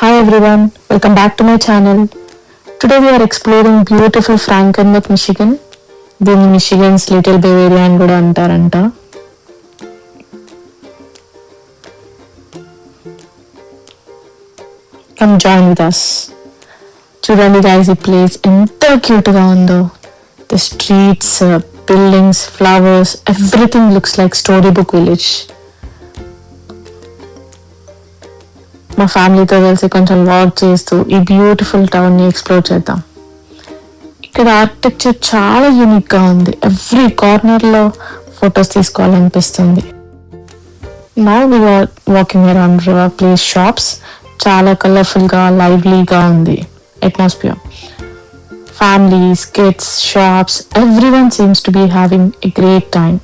Hi everyone, welcome back to my channel. Today we are exploring beautiful Frankenmuth, Michigan. దీన్ని మిషిగన్స్ little బెవేరియా అని కూడా అంటారంట. Come join with us. చూడండి guys, ఈ place ఎంత క్యూట్ గా ఉందో. The streets, buildings, flowers, everything looks like storybook village. మా ఫ్యామిలీతో కలిసి కొంచెం వాక్ చేస్తూ ఈ బ్యూటిఫుల్ టౌన్ ని ఎక్స్ప్లోర్ చేద్దాం. ఇక్కడ ఆర్కిటెక్చర్ చాలా యూనిక్ గా ఉంది. ఎవ్రీ కార్నర్ లో ఫొటోస్ తీసుకోవాలనిపిస్తుంది. Now we are walking around river place shops. చాలా కలర్ఫుల్ గా లైవ్లీగా ఉంది atmosphere. Families, kids, shops, everyone seems to be having a great time.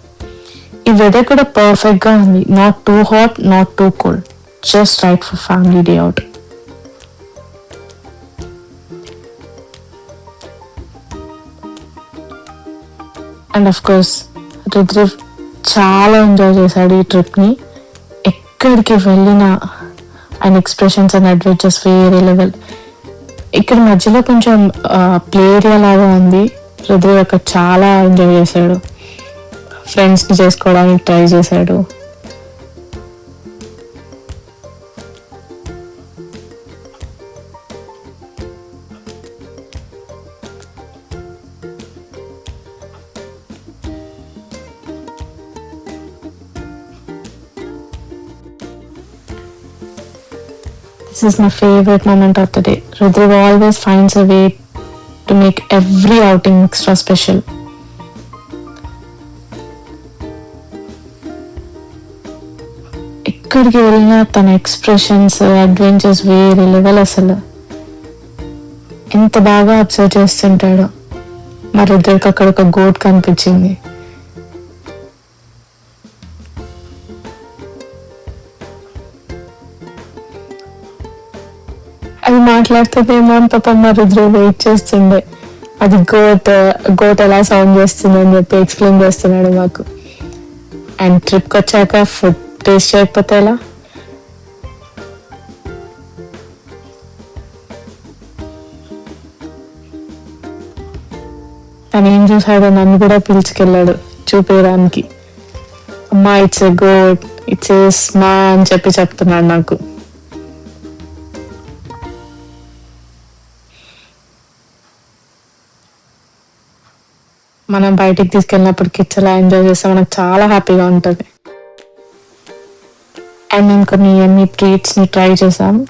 ఈ వెదర్ కూడా పర్ఫెక్ట్ గా ఉంది. Not too hot, not too cold. Just right for family day out. And of course, Rudra చాలా enjoy చేశాడు ఈ ట్రిప్ని. ఎక్కడికి వెళ్ళినా ఆయన ఎక్స్ప్రెషన్స్ అండ్ అడ్వెంచర్స్ వేరే లెవెల్. ఇక్కడ మధ్యలో కొంచెం ప్లే ఏరియా లాగా ఉంది. రుద్ర అక్కడ చాలా ఎంజాయ్ చేశాడు. ఫ్రెండ్స్ని చేసుకోవడానికి ట్రై చేశాడు. This is my favorite moment of the day. Rudra always finds a way to make every outing extra special. ఎక్కడికి వెళ్ళినా తన ఎక్స్ప్రెషన్స్, అడ్వెంచర్స్ వేరే లెవెల్. అసలు ఎంత బాగా అబ్జర్వ్ చేస్తుంటాడో. మా రుద్రకి అక్కడ ఒక గోట్ కనిపించింది. అది మాట్లాడుతుందేమో అని పాపం మా రుద్ర వెయిట్ చేస్తుండే. అది గోట్ ఎలా సౌండ్ చేస్తుంది అని చెప్పి ఎక్స్ప్లెయిన్ చేస్తున్నాడు మాకు. అండ్ ట్రిప్కి వచ్చాక ఫుడ్ టేస్ట్ చేయకపోతే ఎలా? తను ఏం చూసాడో నన్ను కూడా పిలుచుకెళ్ళాడు చూపించడానికి. అమ్మా it's a goat, it's a స్మా అని చెప్పి చెప్తున్నాడు నాకు. మనం బయటికి తీసుకెళ్ళినప్పుడు కిడ్స్ ఎలా ఎంజాయ్ చేస్తే మనకు చాలా హ్యాపీగా ఉంటుంది. అండ్ నేను కొన్ని ట్రీట్స్ని ట్రై చేశాను.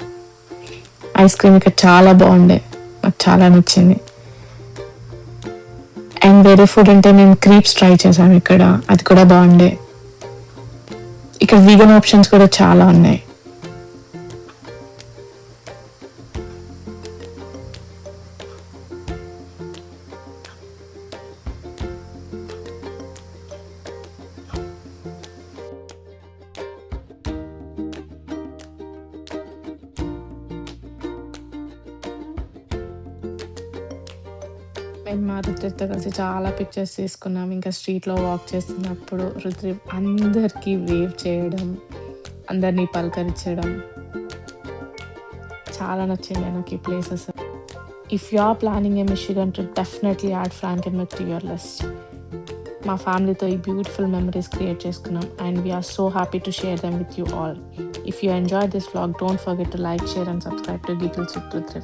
ఐస్ క్రీమ్ ఇక్కడ చాలా బాగుండే, నాకు చాలా నచ్చింది. అండ్ వేరే ఫుడ్ అంటే నేను క్రీప్స్ ట్రై చేశాను ఇక్కడ, అది కూడా బాగుండే. ఇక్కడ వీగన్ ఆప్షన్స్ కూడా చాలా ఉన్నాయి. మేము మా రుద్రితో కలిసి చాలా పిక్చర్స్ తీసుకున్నాం. ఇంకా స్ట్రీట్లో వాక్ చేస్తున్నప్పుడు రుద్రి అందరికీ వేవ్ చేయడం, అందరినీ పలకరించడం చాలా నచ్చింది నాకు ఈ places. If you are planning a Michigan trip, definitely add Frankenmuth to your list. మా ఫ్యామిలీతో ఈ బ్యూటిఫుల్ మెమరీస్ క్రియేట్ చేసుకున్నాం and we're so happy to share them with you all. If you enjoy this vlog, don't forget to like, share and subscribe to Details with Rudri.